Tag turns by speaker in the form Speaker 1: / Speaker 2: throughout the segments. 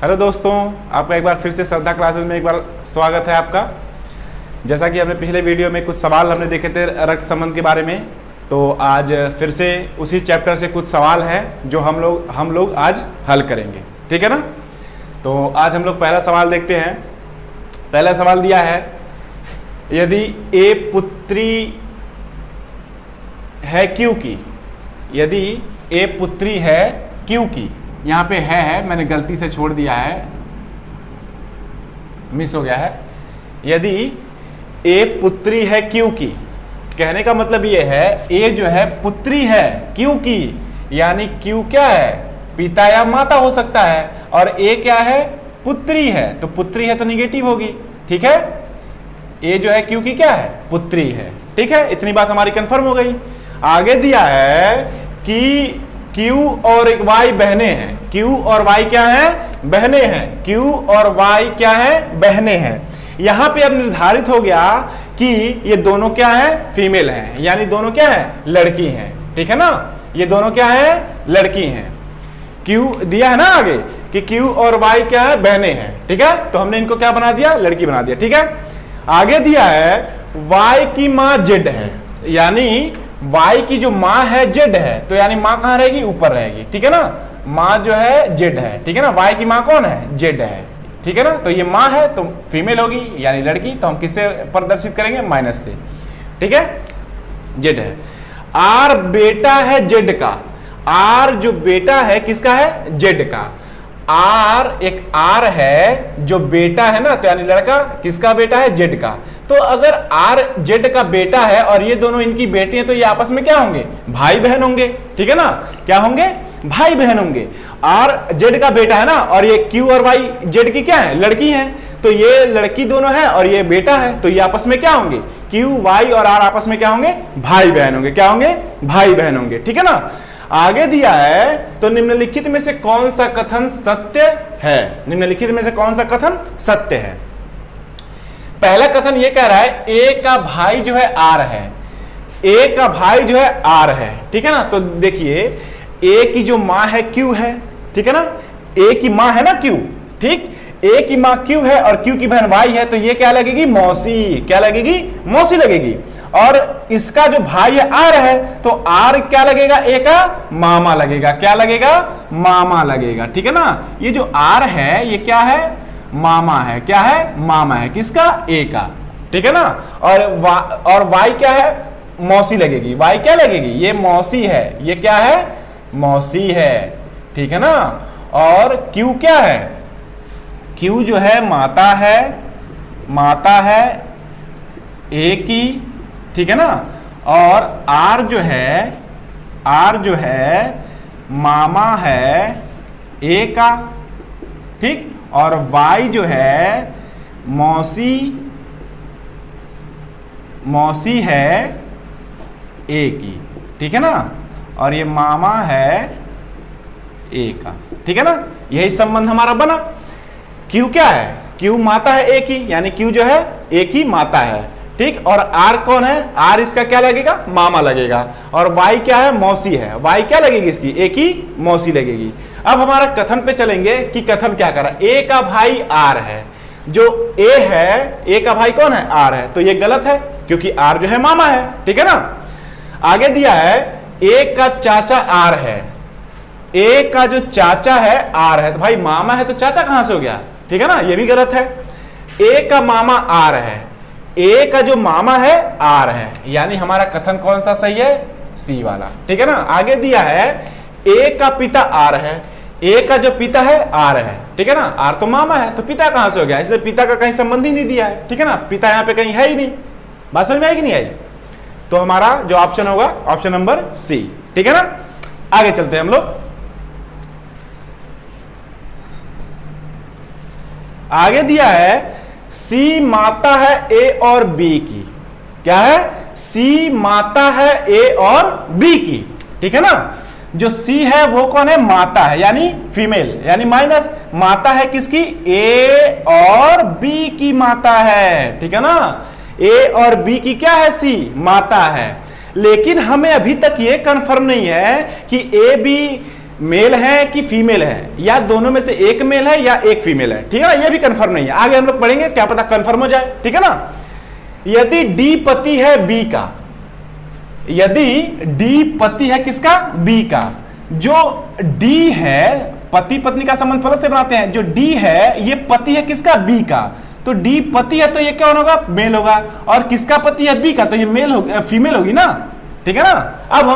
Speaker 1: Hello दोस्तों, आपका एक बार फिर से श्रद्धा क्लासेस में एक बार स्वागत है आपका। जैसा कि हमने पिछले वीडियो में कुछ सवाल हमने देखे थे रक्त संबंध के बारे में, तो आज फिर से उसी चैप्टर से कुछ सवाल हैं जो हम लोग आज हल करेंगे, ठीक है ना। तो आज हम लोग पहला सवाल देखते हैं। पहला सवाल दिया है, यदि ए पुत्री है क्यू की, यदि ए पुत्री है क्यू की, यहाँ पे है मैंने गलती से छोड़ दिया है, मिस हो गया है। यदि ए पुत्री है क्यू की, कहने का मतलब ये है ए जो है पुत्री है क्यू की, यानी क्यू क्या है, पिता या माता हो सकता है, और ए क्या है, पुत्री है, तो पुत्री है तो निगेटिव होगी, ठीक है। ए जो है क्यू की क्या है, पुत्री है, ठीक है। इतनी बात हमारी कंफर्म हो गई। आगे दिया है कि Q और Y बहने हैं, Q और Y क्या है, बहने हैं, Q और Y क्या है, बहने हैं। यहां पे अब निर्धारित हो गया कि ये दोनों क्या है, फीमेल हैं, यानी दोनों क्या है, लड़की हैं, ठीक है ना। ये दोनों क्या है, लड़की हैं। Q दिया है ना आगे कि Q और Y क्या है, बहने हैं, ठीक है। तो हमने इनको क्या बना दिया, लड़की बना दिया, ठीक है। आगे दिया है Y की मां Z है, यानी Y की जो माँ है Z है, तो यानी माँ कहाँ रहेगी, ऊपर रहेगी, ठीक है ना। माँ जो है Z है, ठीक है ना। Y की माँ कौन है, Z है, ठीक है ना। तो ये माँ है तो फीमेल होगी यानी लड़की, तो हम किससे प्रदर्शित करेंगे, माइनस से, ठीक है। Z है। R बेटा है Z का, R जो बेटा है किसका है, Z का। R एक R है जो बेटा है ना, तो यानी लड़का, किसका बेटा है, Z का। तो अगर R Z का बेटा है और ये दोनों इनकी बेटी हैं, तो ये आपस में क्या होंगे, भाई बहन होंगे, ठीक है ना। क्या होंगे, भाई बहन होंगे। R Z का बेटा है ना, और ये Q और Y Z की क्या है, लड़की है, तो ये लड़की दोनों है और ये बेटा है, तो ये आपस में क्या होंगे, Q Y और R आपस में क्या होंगे, भाई बहन होंगे। क्या होंगे, भाई बहन होंगे, ठीक है ना। आगे दिया है, तो निम्नलिखित में से कौन सा कथन सत्य है, निम्नलिखित में से कौन सा कथन सत्य है। पहला कथन ये कह रहा है ए का भाई जो है आर है, ए का भाई जो है आर है, ठीक है ना। तो देखिए ए की जो मां है क्यू है, ठीक है ना। ए की मां है ना क्यू, ठीक। ए की मां क्यू है और क्यू की बहन वाई है, तो ये क्या लगेगी, मौसी, क्या लगेगी, मौसी लगेगी। और इसका जो भाई है आर है, तो आर क्या लगेगा, ए का मामा लगेगा, क्या लगेगा, मामा लगेगा, ठीक है ना। ये जो आर है ये क्या है, मामा है, क्या है, मामा है, किसका, ए का, ठीक है ना। और वाई क्या है, मौसी लगेगी, वाई क्या लगेगी, ये मौसी है, ये क्या है, मौसी है, ठीक है ना। और क्यू क्या है, क्यू जो है माता है, माता है ए की, ठीक है ना। और आर जो है, आर जो है मामा है ए का, ठीक। और Y जो है मौसी, मौसी है ए की, ठीक है ना। और ये मामा है ए का, ठीक है ना। यही संबंध हमारा बना। Q क्या है, Q माता है ए की, यानी Q जो है ए की माता है, ठीक। और R कौन है, R इसका क्या लगेगा, मामा लगेगा। और Y क्या है, मौसी है, Y क्या लगेगी इसकी, ए की मौसी लगेगी। अब हमारा कथन पे चलेंगे कि कथन क्या कर रहा है, ए का भाई आर है, जो ए है, ए का भाई कौन है, आर है, तो ये गलत है क्योंकि आर जो है मामा है, ठीक है ना। आगे दिया है ए का चाचा आर है, ए का जो चाचा है आर है, तो भाई मामा है तो चाचा कहां से हो गया, ठीक है ना, ये भी गलत है। ए का मामा आर है, ए का जो मामा है आर है, यानी हमारा कथन कौन सा सही है, सी वाला, ठीक है ना। आगे दिया है ए का पिता आर है, ए का जो पिता है आर है, ठीक है ना। आर तो मामा है, तो पिता कहां से हो गया, इसलिए पिता का कहीं संबंध ही नहीं दिया है, ठीक है ना। पिता यहां पे कहीं है ही नहीं। बात समझ में आई कि नहीं आई। तो हमारा जो ऑप्शन होगा ऑप्शन नंबर सी, ठीक है ना। आगे चलते हैं हम लोग। आगे दिया है सी माता है ए और बी की, क्या है, सी माता है ए और बी की, ठीक है ना। जो सी है वो कौन है, माता है, यानी फीमेल, यानी माइनस, माता है किसकी, ए और बी की माता है, ठीक है ना। ए और बी की क्या है, सी माता है। लेकिन हमें अभी तक ये कंफर्म नहीं है कि ए बी मेल है कि फीमेल है, या दोनों में से एक मेल है या एक फीमेल है, ठीक है ना, ये भी कंफर्म नहीं है। आगे हम लोग पढ़ेंगे, क्या पता कंफर्म हो जाए, ठीक है ना। यदि डी पति है बी का, यदि डी पति है किसका, बी का, जो डी है, पति पत्नी का संबंध प्लस से बनाते हैं, जो डी है ये पति है किसका, बी का, तो डी पति है तो ये क्या होगा, मेल होगा, और किसका पति है, बी का, तो ये मेल होगा, फीमेल होगी ना, ठीक है ना। अब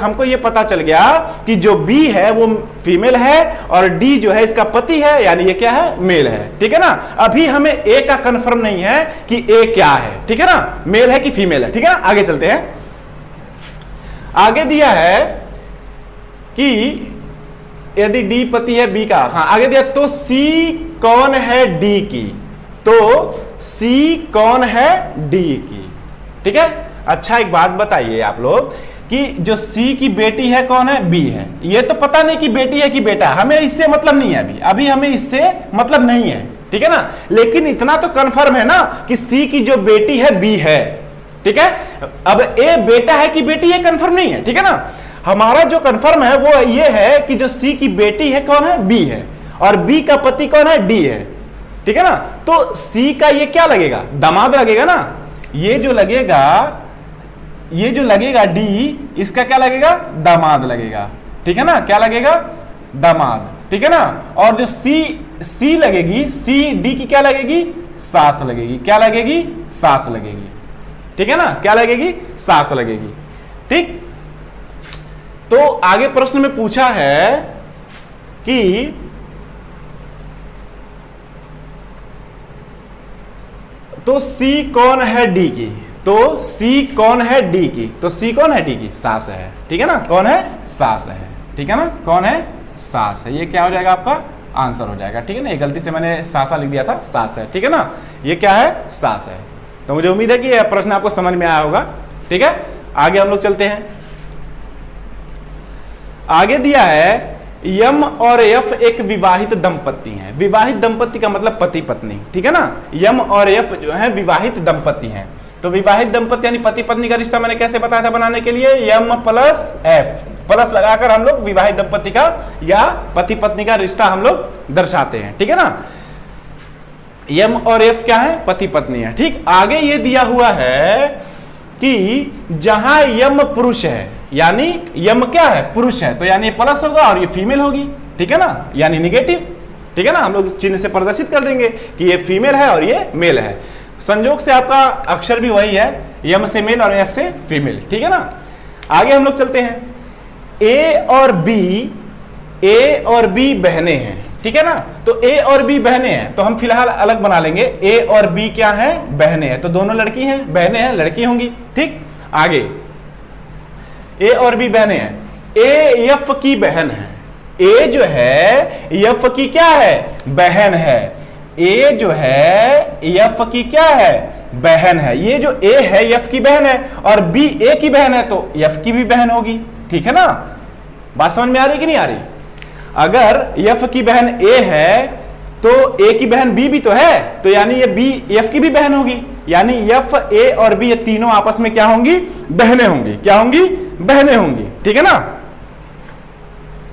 Speaker 1: हमको ये पता चल गया कि जो बी है वो फीमेल है और डी जो है इसका पति है, यानी ये क्या है, मेल है, ठीक है ना। अभी हमें ए का कंफर्म नहीं है कि ए क्या है, ठीक है ना, मेल है कि फीमेल है, ठीक है ना। आगे चलते हैं, आगे दिया है कि यदि डी पति है बी का, हाँ आगे दिया, तो सी कौन है डी की, तो सी कौन है डी की, ठीक है। अच्छा एक बात बताइए आप लोग कि जो सी की बेटी है कौन है, बी है, ये तो पता नहीं कि बेटी है कि बेटा, हमें इससे मतलब नहीं है, अभी हमें इससे मतलब नहीं है, ठीक है ना। लेकिन इतना तो कंफर्म है ना कि सी की जो बेटी है बी है, ठीक है। अब ए बेटा है कि बेटी, ये कंफर्म नहीं है, ठीक है ना। हमारा जो कंफर्म है वो ये है कि जो सी की बेटी है कौन है, बी है, और बी का पति कौन है, डी है, ठीक है ना। तो सी का ये क्या लगेगा, दामाद लगेगा ना, ये जो लगेगा डी, इसका क्या लगेगा, दामाद लगेगा, ठीक है ना, क्या लगेगा, दामाद, ठीक है ना। और जो सी लगेगी, सी डी की क्या लगेगी, सास लगेगी, क्या लगेगी, सास लगेगी, ठीक है ना, क्या लगेगी, सास लगेगी, ठीक। तो आगे प्रश्न में पूछा है कि तो सी कौन है डी की, तो सी कौन है डी की, तो सी कौन है डी की, सास है, ठीक है ना, कौन है, सास है, ठीक है ना, कौन है, सास है। ये क्या हो जाएगा, आपका आंसर हो जाएगा, ठीक है ना। ये गलती से मैंने सासा लिख दिया था, सास है, ठीक है ना, ये क्या है, सास है। तो मुझे उम्मीद है कि यह प्रश्न आपको समझ में आया होगा, ठीक है। आगे हम लोग चलते हैं, आगे दिया है यम और यफ एक विवाहित दंपति हैं। विवाहित दंपति का मतलब पति पत्नी, ठीक है ना। यम और यफ जो है विवाहित दंपति हैं। तो विवाहित दंपति यानी पति पत्नी का रिश्ता मैंने कैसे बताया था बनाने के लिए, यम प्लस एफ, प्लस लगाकर हम लोग विवाहित दंपति का या पति पत्नी का रिश्ता हम लोग दर्शाते हैं, ठीक है ना। यम और एफ क्या है, पति पत्नी है, ठीक। आगे ये दिया हुआ है कि जहां यम पुरुष है, यानी यम क्या है, पुरुष है, तो यानी ये प्लस होगा और ये फीमेल होगी, ठीक है ना, यानी निगेटिव, ठीक है ना। हम लोग चिन्ह से प्रदर्शित कर देंगे कि ये फीमेल है और ये मेल है। संयोग से आपका अक्षर भी वही है, यम से मेल और एफ से फीमेल, ठीक है ना। आगे हम लोग चलते हैं, ए और बी बहनें हैं, ठीक है ना। तो ए और बी बहनें हैं, तो हम फिलहाल अलग बना लेंगे, ए और बी क्या है, बहनें हैं, तो दोनों लड़की हैं, बहनें हैं, लड़की होंगी, ठीक। आगे ए और बी बहनें हैं, ए एफ की बहन है, ए जो है एफ की क्या है, बहन है, ए जो है एफ की क्या है, बहन है। ये जो ए है एफ की बहन है और बी ए की बहन है, तो एफ की भी बहन होगी, ठीक है ना। बात समझ में आ रही कि नहीं आ रही। अगर एफ की बहन ए है तो ए की बहन बी भी तो है, तो यानी ये बी एफ की भी बहन होगी, यानी एफ ए और बी ये तीनों आपस में क्या होंगी, बहनें होंगी, क्या होंगी, बहनें होंगी, ठीक है ना।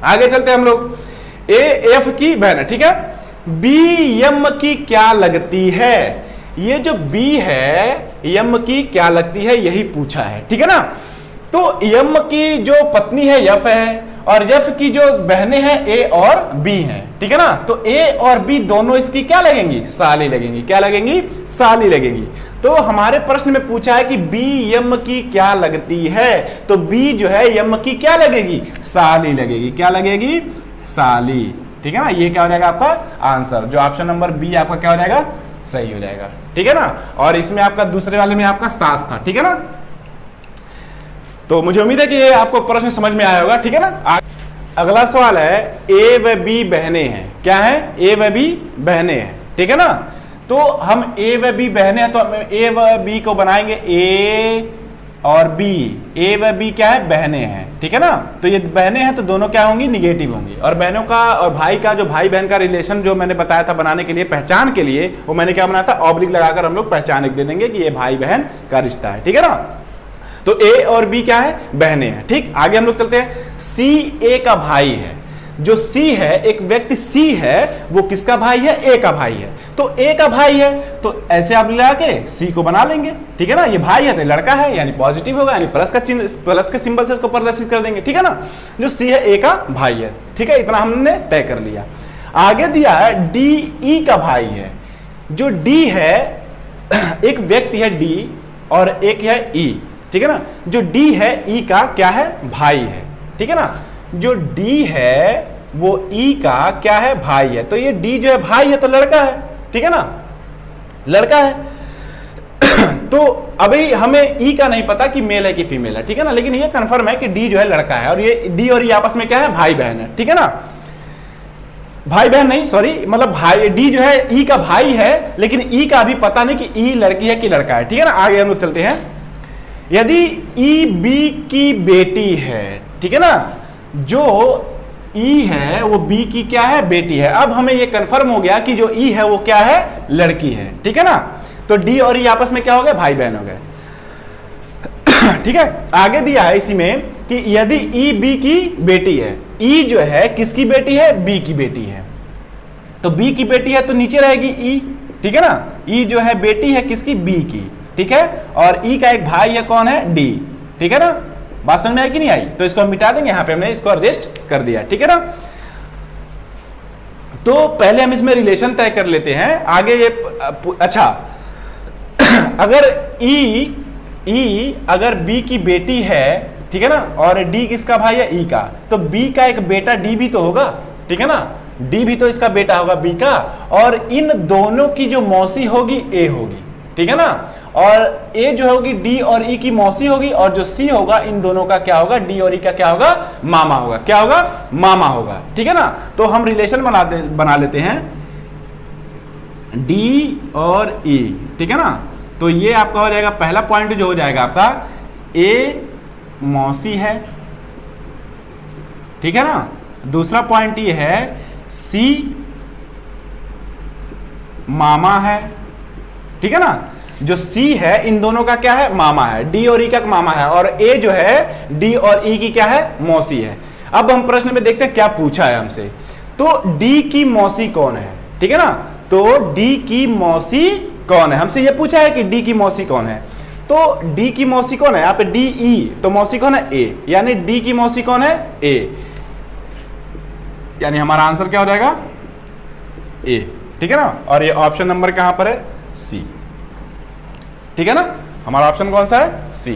Speaker 1: आगे चलते हैं हम लोग, ए एफ की बहन है, ठीक है। बी यम की क्या लगती है, ये जो बी है यम की क्या लगती है यही पूछा है, ठीक है ना। तो यम की जो पत्नी है यफ है और यफ की जो बहनें हैं ए और बी हैं, ठीक है ना। तो ए और बी दोनों इसकी क्या लगेंगी, साली लगेंगी, क्या लगेंगी, साली लगेंगी। तो हमारे प्रश्न में पूछा है कि बी यम की क्या लगती है, तो बी जो है यम की क्या लगेगी, साली लगेगी, क्या लगेगी, साली, ठीक है ना। ये क्या हो जाएगा आपका आंसर, जो ऑप्शन नंबर बी आपका क्या हो जाएगा, सही हो जाएगा, ठीक है ना। और इसमें आपका दूसरे वाले में आपका सास था, ठीक है ना। तो मुझे उम्मीद है कि ये आपको प्रश्न समझ में आया होगा, ठीक है ना। अगला सवाल है, ए व बी बहनें हैं, क्या है, ए व बी बहनें हैं, ठीक है ना। तो हम ए व बी बहनें हैं, तो हम ए व बी को बनाएंगे ए और बी, ए व बी क्या है, बहनें हैं, ठीक है ना। तो ये बहनें हैं तो दोनों क्या होंगी, निगेटिव होंगी। और बहनों का और भाई का, जो भाई बहन का रिलेशन जो मैंने बताया था बनाने के लिए, पहचान के लिए, वो मैंने क्या बनाया था, ऑब्लिक लगाकर हम लोग पहचान एक दे देंगे कि ये भाई बहन का रिश्ता है, ठीक है ना। तो ए और बी क्या है, बहनें हैं, ठीक। आगे हम लोग चलते हैं, सी ए का भाई है। जो सी है, एक व्यक्ति सी है, वो किसका भाई है? ए का भाई है। तो ए का भाई है तो ऐसे आप मिला के सी को बना लेंगे, ठीक है ना। ये भाई है तो लड़का है, यानी पॉजिटिव होगा, यानी प्लस का चिन्ह, प्लस के सिंबल से इसको प्रदर्शित कर देंगे, ठीक है ना। जो सी है ए का भाई है, ठीक है, इतना हमने तय कर लिया। आगे दिया है डी ई का भाई है। जो डी है, एक व्यक्ति है डी और एक है ई, ठीक है ना। जो डी है ई का क्या है? भाई है, ठीक है ना। जो डी है वो ई का क्या है? भाई है। तो ये डी जो है भाई है तो लड़का है, ठीक है ना, लड़का है। तो अभी हमें ई का नहीं पता कि मेल है कि फीमेल है, ठीक है ना, लेकिन ये कंफर्म है कि डी जो है लड़का है और ये डी और ई आपस में क्या है? भाई बहन है, ठीक है ना। भाई बहन नहीं, सॉरी, मतलब भाई, डी जो है ई का भाई है, लेकिन ई का अभी पता नहीं कि ई लड़की है कि लड़का है, ठीक है ना। आगे हम लोग चलते हैं। यदि ई बी की बेटी है, ठीक है ना, जो ई है वो बी की क्या है? बेटी है। अब हमें ये कंफर्म हो गया कि जो ई है वो क्या है? लड़की है, ठीक है ना। तो डी और ई आपस में क्या हो गए? भाई बहन हो गए, ठीक है। आगे दिया है इसी में कि यदि ई बी की बेटी है, ई जो है किसकी बेटी है? बी की बेटी है। तो बी की बेटी है तो नीचे रहेगी ई, ठीक है ना। ई जो है बेटी है किसकी? बी की, ठीक है। और ई का एक भाई है, कौन है? डी, ठीक है ना। बात समझ में आई कि नहीं आई? तो इसको हम मिटा देंगे, यहां पे हमने इसको एडजस्ट कर दिया, ठीक है ना। तो पहले हम इसमें रिलेशन तय कर लेते हैं। आगे ये अच्छा, अगर ई अगर बी की बेटी है, ठीक है ना, और डी किसका भाई है? ई का, तो बी का एक बेटा डी भी तो होगा, ठीक है ना। डी भी तो इसका बेटा होगा बी का, और इन दोनों की जो मौसी होगी ए होगी, ठीक है ना। और ए जो होगी डी और ई की मौसी होगी, और जो सी होगा इन दोनों का क्या होगा? डी और ई का क्या होगा? मामा होगा। क्या होगा? मामा होगा, ठीक है ना। तो हम रिलेशन बना लेते हैं डी और ई, ठीक है ना। तो ये आपका हो जाएगा पहला पॉइंट जो हो जाएगा आपका, ए मौसी है, ठीक है ना। दूसरा पॉइंट ये है सी मामा है, ठीक है ना। जो सी है इन दोनों का क्या है? मामा है। डी और ई का मामा है, और ए जो है डी और ई की क्या है? मौसी है। अब हम प्रश्न में देखते हैं क्या पूछा है हमसे। तो डी की मौसी कौन है, ठीक है ना। तो डी की मौसी कौन है? हमसे ये पूछा है कि डी की मौसी कौन है। तो डी की मौसी कौन है? यहाँ पे डी ई, तो मौसी कौन है? ए, यानी डी की मौसी कौन है? ए, यानी हमारा आंसर क्या हो जाएगा? ए, ठीक है ना। और ये ऑप्शन नंबर कहां पर है? सी, ठीक है ना। हमारा ऑप्शन कौन सा है? सी,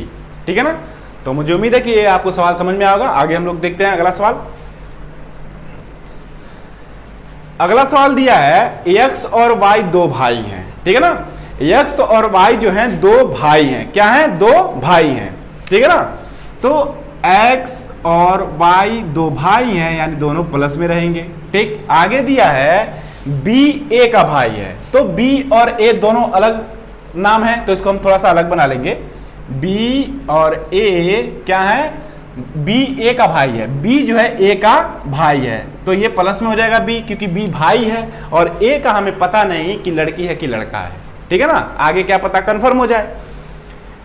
Speaker 1: ठीक है ना। तो मुझे उम्मीद है कि ये आपको सवाल समझ में आएगा। आगे हम लोग देखते हैं अगला सवाल। अगला सवाल दिया है एक्स और वाई दो भाई हैं, ठीक है ना। एक्स और वाई जो हैं दो भाई हैं। क्या हैं? दो भाई हैं, ठीक है ना। तो एक्स और वाई दो भाई हैं, यानी दोनों प्लस में रहेंगे, ठीक। आगे दिया है बी ए का भाई है। तो बी और ए दोनों अलग नाम है, तो इसको हम थोड़ा सा अलग बना लेंगे। बी और ए क्या है? बी ए का भाई है। बी जो है ए का भाई है, तो ये प्लस में हो जाएगा बी, क्योंकि बी भाई है और ए का हमें पता नहीं कि लड़की है कि लड़का है, ठीक है ना। आगे क्या पता कंफर्म हो जाए।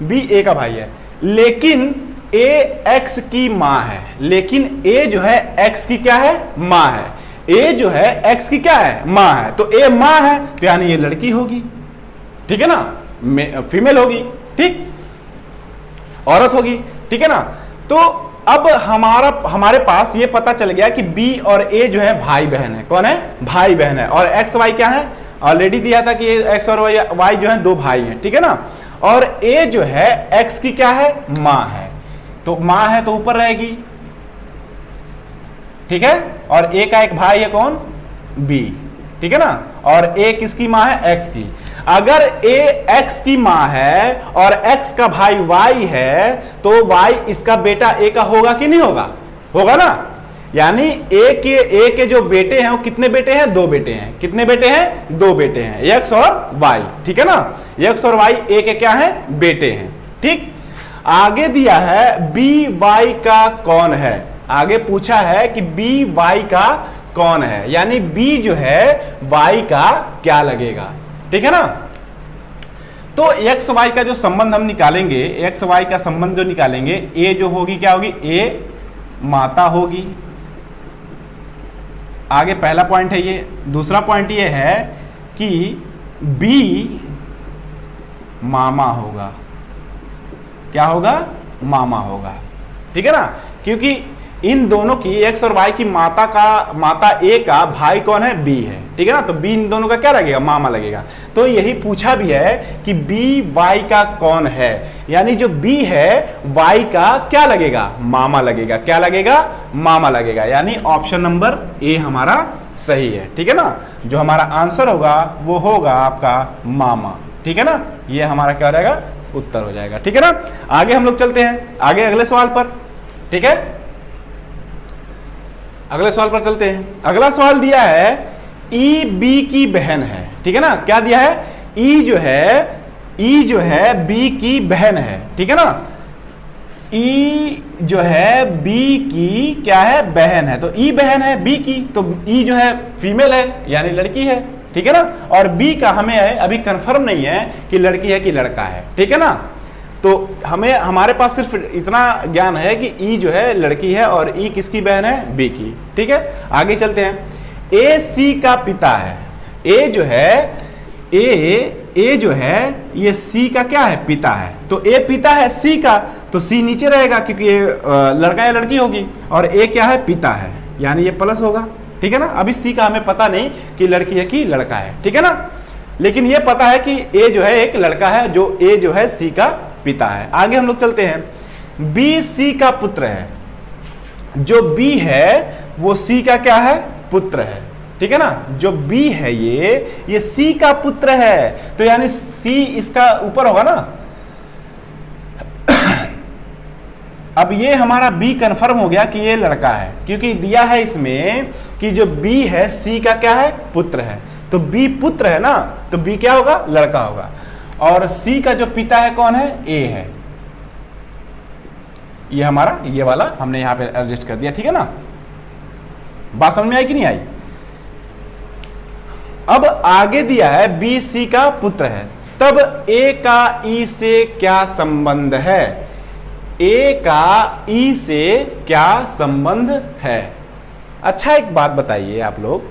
Speaker 1: बी ए का भाई है, लेकिन ए एक्स की मां है। लेकिन ए जो है एक्स की क्या है? मां है। ए जो है एक्स की क्या है? मां है। तो ए मां है, तो यानी ये लड़की होगी, ठीक है ना, फीमेल होगी, ठीक, औरत होगी, ठीक है ना। तो अब हमारे पास ये पता चल गया कि बी और ए जो है भाई बहन है। कौन है? भाई बहन है। और एक्स वाई क्या है? ऑलरेडी दिया था कि एक्स और वाई जो है दो भाई हैं, ठीक है ना। और ए जो है एक्स की क्या है? मां है। तो मां है तो ऊपर रहेगी, ठीक है। और ए का एक भाई है, कौन? बी, ठीक है ना। और ए किसकी मां है? एक्स की। अगर ए एक्स की मां है और एक्स का भाई वाई है, तो वाई इसका बेटा ए का होगा कि नहीं होगा? होगा ना। यानी ए के जो बेटे हैं वो कितने बेटे हैं? दो बेटे हैं। कितने बेटे हैं? दो बेटे हैं, एक्स और वाई, ठीक है ना। एक्स और वाई ए के क्या है? बेटे हैं, ठीक। आगे दिया है बी वाई का कौन है। आगे पूछा है कि बी वाई का कौन है, यानी बी जो है वाई का क्या लगेगा, ठीक है ना। तो एक्स वाई का जो संबंध हम निकालेंगे, एक्स वाई का संबंध जो निकालेंगे, ए जो होगी क्या होगी? ए माता होगी। आगे पहला पॉइंट है ये। दूसरा पॉइंट ये है कि बी मामा होगा। क्या होगा? मामा होगा। ठीक है ना, क्योंकि इन दोनों की एक्स और वाई की माता ए का भाई कौन है? बी है। ठीक है ना, तो बी इन दोनों का क्या लगेगा? मामा लगेगा। तो यही पूछा भी है कि बी वाई का कौन है, यानी जो बी है वाई का क्या लगेगा? मामा लगेगा। क्या लगेगा? मामा लगेगा। यानी ऑप्शन नंबर ए हमारा सही है। ठीक है ना, जो हमारा आंसर होगा वो होगा आपका मामा। ठीक है ना, ये हमारा क्या रहेगा? उत्तर हो जाएगा। ठीक है ना, आगे हम लोग चलते हैं आगे अगले सवाल पर। ठीक है, अगले सवाल पर चलते हैं। अगला सवाल दिया है ई बी की बहन है। ठीक है ना, क्या दिया है? ई जो है बी की बहन है। ठीक है ना, ई जो है बी की क्या है? बहन है। तो ई बहन है बी की, तो ई जो है फीमेल है यानी लड़की है। ठीक है ना, और बी का हमें अभी कंफर्म नहीं है कि लड़की है कि लड़का है। ठीक है ना, तो हमारे पास सिर्फ इतना ज्ञान है कि ई जो है लड़की है और ई किसकी बहन है? बी की। ठीक है, आगे चलते हैं। ए सी का पिता है। ए जो है ये सी का क्या है? पिता है। तो ए पिता है सी का, तो सी नीचे रहेगा क्योंकि ये लड़का या लड़की होगी, और ए क्या है? पिता है, यानी ये प्लस होगा। ठीक है ना, अभी सी का हमें पता नहीं कि लड़की है कि लड़का है। ठीक है ना, लेकिन ये पता है कि ए जो है एक लड़का है, जो ए जो है सी का पिता है। आगे हम लोग चलते हैं। बी सी का पुत्र है। जो बी है वो सी का क्या है? पुत्र है। ठीक है ना, जो बी है ये सी का पुत्र है, तो यानी सी इसका ऊपर होगा ना। अब ये हमारा बी कंफर्म हो गया कि ये लड़का है, क्योंकि दिया है इसमें कि जो बी है सी का क्या है? पुत्र है। तो बी पुत्र है ना, तो बी क्या होगा? लड़का होगा। और सी का जो पिता है कौन है? ए है। ये हमारा ये वाला हमने यहां पे एडजस्ट कर दिया। ठीक है ना, बात समझ में आई कि नहीं आई? अब आगे दिया है बी सी का पुत्र है, तब ए का ई से क्या संबंध है? ए का ई से क्या संबंध है? अच्छा, एक बात बताइए आप लोग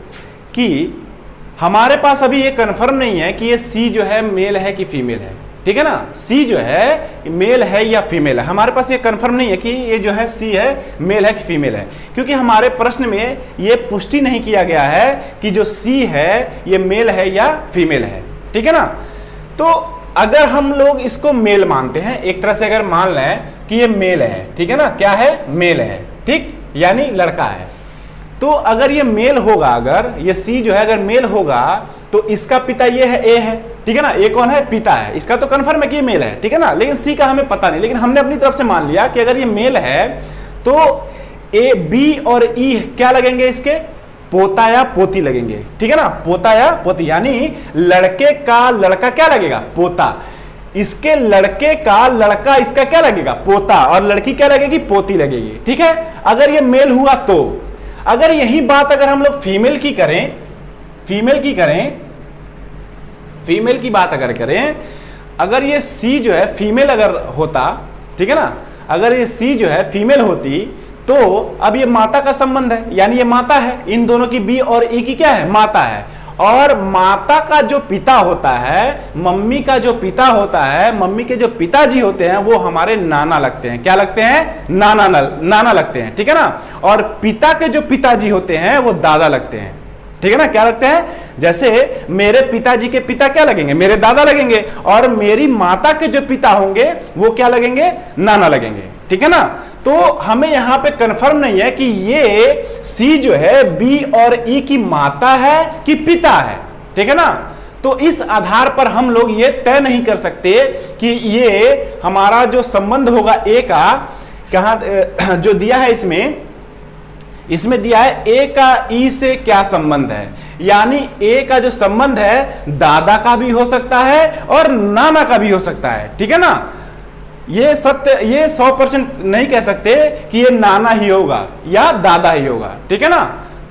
Speaker 1: कि हमारे पास अभी ये कंफर्म नहीं है कि ये सी जो है मेल है कि फीमेल है। ठीक है ना, सी जो है मेल है या फीमेल है, हमारे पास ये कंफर्म नहीं है कि ये जो है सी है मेल है कि फीमेल है, क्योंकि हमारे प्रश्न में ये पुष्टि नहीं किया गया है कि जो सी है ये मेल है या फीमेल है। ठीक है ना, तो अगर हम लोग इसको मेल मानते हैं, एक तरह से अगर मान लें कि ये मेल है, ठीक है ना, क्या है? मेल है। ठीक, यानी लड़का है। तो अगर ये मेल होगा, अगर ये सी जो है अगर मेल होगा, तो इसका पिता ये है, ए है। ठीक है ना, ए कौन है? पिता है। इसका तो कंफर्म है कि ये मेल है। ठीक है ना, लेकिन सी का हमें पता नहीं, लेकिन हमने अपनी तरफ से मान लिया कि अगर ये मेल है तो ए बी और ई क्या लगेंगे? इसके पोता या पोती लगेंगे। ठीक है ना, पोता या पोती, यानी लड़के का लड़का क्या लगेगा? पोता। इसके लड़के का लड़का इसका क्या लगेगा? पोता। और लड़की क्या लगेगी? पोती लगेगी। ठीक है, अगर ये मेल हुआ तो। अगर यही बात अगर हम लोग फीमेल की बात अगर करें, अगर ये सी जो है फीमेल अगर होता, ठीक है ना, अगर ये सी जो है फीमेल होती, तो अब ये माता का संबंध है, यानी ये माता है। इन दोनों की बी और ई की क्या है? माता है। और माता का जो पिता होता है, मम्मी का जो पिता होता है, मम्मी के जो पिताजी होते हैं वो हमारे नाना लगते हैं। क्या लगते हैं? नाना लगते हैं। ठीक है ना, और पिता के जो पिताजी होते हैं वो दादा लगते हैं। ठीक है ना, क्या लगते हैं? जैसे मेरे पिताजी के पिता क्या लगेंगे? मेरे दादा लगेंगे, और मेरी माता के जो पिता होंगे वो क्या लगेंगे? नाना लगेंगे। ठीक है ना, तो हमें यहां पे कंफर्म नहीं है कि ये सी जो है बी और ई की माता है कि पिता है। ठीक है ना, तो इस आधार पर हम लोग ये तय नहीं कर सकते कि ये हमारा जो संबंध होगा ए का, कहां जो दिया है इसमें दिया है ए का ई से क्या संबंध है, यानी ए का जो संबंध है दादा का भी हो सकता है और नाना का भी हो सकता है। ठीक है ना, ये सत्य, ये 100% नहीं कह सकते कि ये नाना ही होगा या दादा ही होगा। ठीक है ना,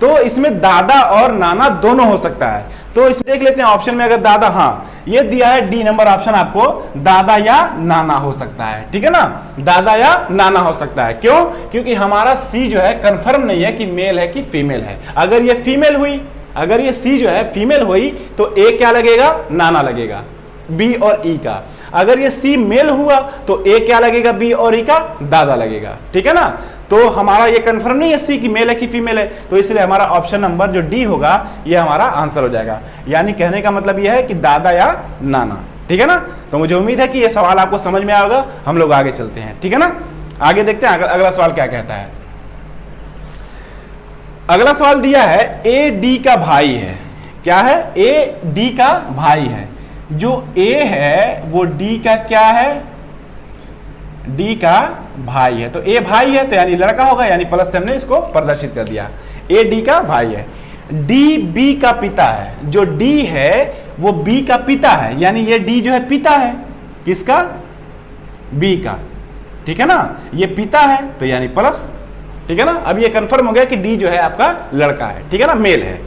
Speaker 1: तो इसमें दादा और नाना दोनों हो सकता है। तो इसे देख लेते हैं ऑप्शन में, अगर दादा, हाँ ये दिया है डी नंबर ऑप्शन आपको, दादा या नाना हो सकता है, ठीक है ना, दादा या नाना हो सकता है। क्यों? क्योंकि हमारा सी जो है कंफर्म नहीं है कि मेल है कि फीमेल है। अगर ये फीमेल हुई, अगर ये सी जो है फीमेल हुई तो ए क्या लगेगा, नाना लगेगा, बी और ई का। अगर ये सी मेल हुआ तो ए क्या लगेगा, बी और ई का दादा लगेगा, ठीक है ना। तो हमारा ये कंफर्म नहीं है सी की मेल है कि फीमेल है, तो इसलिए हमारा ऑप्शन नंबर जो डी होगा ये हमारा आंसर हो जाएगा। यानी कहने का मतलब यह है कि दादा या नाना, ठीक है ना। तो मुझे उम्मीद है कि ये सवाल आपको समझ में आएगा। हम लोग आगे चलते हैं, ठीक है ना। आगे देखते हैं अगला सवाल क्या कहता है। अगला सवाल दिया है ए डी का भाई है। क्या है? ए डी का भाई है। जो ए है वो डी का क्या है, डी का भाई है। तो ए भाई है तो यानी लड़का होगा, यानी प्लस से हमने इसको प्रदर्शित कर दिया। ए डी का भाई है। डी बी का पिता है। जो डी है वो बी का पिता है, यानी ये डी जो है पिता है किसका, बी का, ठीक है ना। ये पिता है तो यानी प्लस, ठीक है ना। अब ये कंफर्म हो गया कि डी जो है आपका लड़का है, ठीक है ना, मेल है।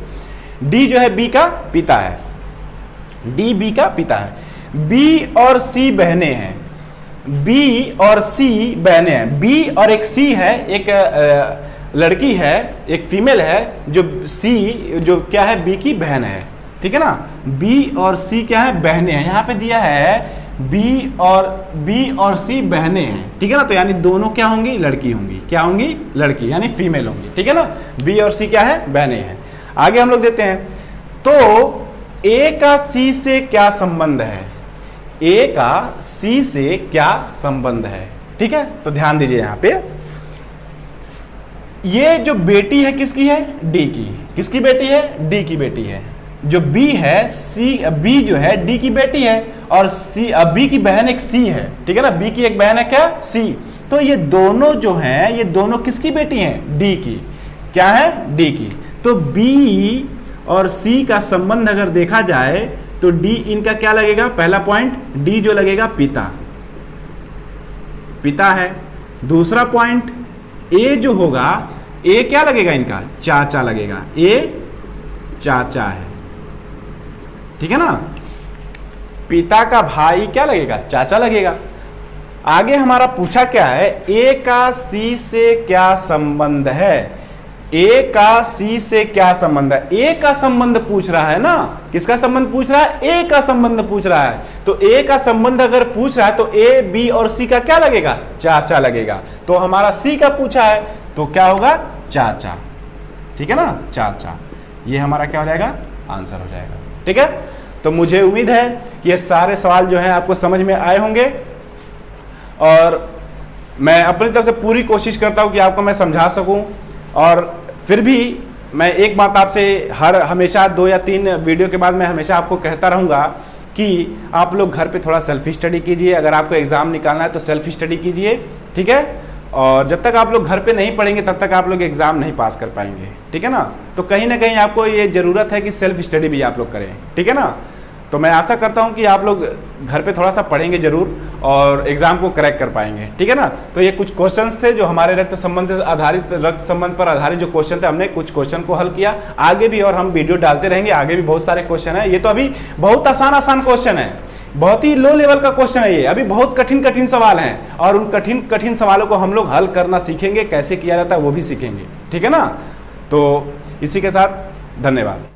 Speaker 1: डी जो है बी का पिता है, डी बी का पिता है। बी और सी बहने हैं, बी और सी बहने हैं। बी और एक सी है, एक लड़की है, एक फीमेल है, जो सी जो क्या है, बी की बहन है, ठीक है ना। बी और सी क्या है, बहने हैं। यहां पे दिया है बी और सी बहने हैं, ठीक है ना। तो यानी दोनों क्या होंगी, लड़की होंगी। क्या होंगी, लड़की, यानी फीमेल होंगी, ठीक है ना। बी और सी क्या है, बहने हैं। आगे हम लोग देते हैं, तो ए का सी से क्या संबंध है, ए का सी से क्या संबंध है, ठीक है। तो ध्यान दीजिए यहां पे, ये जो बेटी है किसकी है, डी की। किसकी बेटी है, डी की बेटी है। जो बी है, सी बी जो है डी की बेटी है, और सी बी की बहन एक सी है, ठीक है ना। बी की एक बहन है क्या, सी। तो ये दोनों जो हैं, ये दोनों किसकी बेटी हैं, डी की। क्या है, डी की। तो बी और सी का संबंध अगर देखा जाए तो डी इनका क्या लगेगा, पहला पॉइंट डी जो लगेगा पिता, पिता है। दूसरा पॉइंट ए जो होगा, ए क्या लगेगा इनका, चाचा लगेगा, ए चाचा है, ठीक है ना। पिता का भाई क्या लगेगा, चाचा लगेगा। आगे हमारा पूछा क्या है, ए का सी से क्या संबंध है, ए का सी से क्या संबंध है। ए का संबंध पूछ रहा है ना, किसका संबंध पूछ रहा है, ए का संबंध पूछ रहा है। तो ए का संबंध अगर पूछ रहा है तो ए बी और सी का क्या लगेगा, चाचा लगेगा। तो हमारा सी का पूछा है तो क्या होगा, चाचा, ठीक है ना, चाचा। ये हमारा क्या हो जाएगा, आंसर हो जाएगा, ठीक है। तो मुझे उम्मीद है कि ये सारे सवाल जो हैं आपको समझ में आए होंगे, और मैं अपनी तरफ से पूरी कोशिश करता हूं कि आपको मैं समझा सकूं। और फिर भी मैं एक बात आपसे हमेशा 2 या 3 वीडियो के बाद मैं हमेशा आपको कहता रहूँगा कि आप लोग घर पे थोड़ा सेल्फ स्टडी कीजिए। अगर आपको एग्ज़ाम निकालना है तो सेल्फ स्टडी कीजिए, ठीक है। और जब तक आप लोग घर पे नहीं पढ़ेंगे तब तक आप लोग एग्ज़ाम नहीं पास कर पाएंगे, ठीक है ना। तो कहीं ना कहीं आपको ये ज़रूरत है कि सेल्फ स्टडी भी आप लोग करें, ठीक है ना। तो मैं आशा करता हूं कि आप लोग घर पे थोड़ा सा पढ़ेंगे जरूर और एग्जाम को क्रैक कर पाएंगे, ठीक है ना। तो ये कुछ क्वेश्चंस थे जो हमारे रक्त संबंध पर आधारित जो क्वेश्चन थे, हमने कुछ क्वेश्चन को हल किया। आगे भी और हम वीडियो डालते रहेंगे, आगे भी बहुत सारे क्वेश्चन है। ये तो अभी बहुत आसान क्वेश्चन है, बहुत ही लो लेवल का क्वेश्चन है ये। अभी बहुत कठिन सवाल हैं और उन कठिन सवालों को हम लोग हल करना सीखेंगे, कैसे किया जाता है वो भी सीखेंगे, ठीक है ना। तो इसी के साथ धन्यवाद।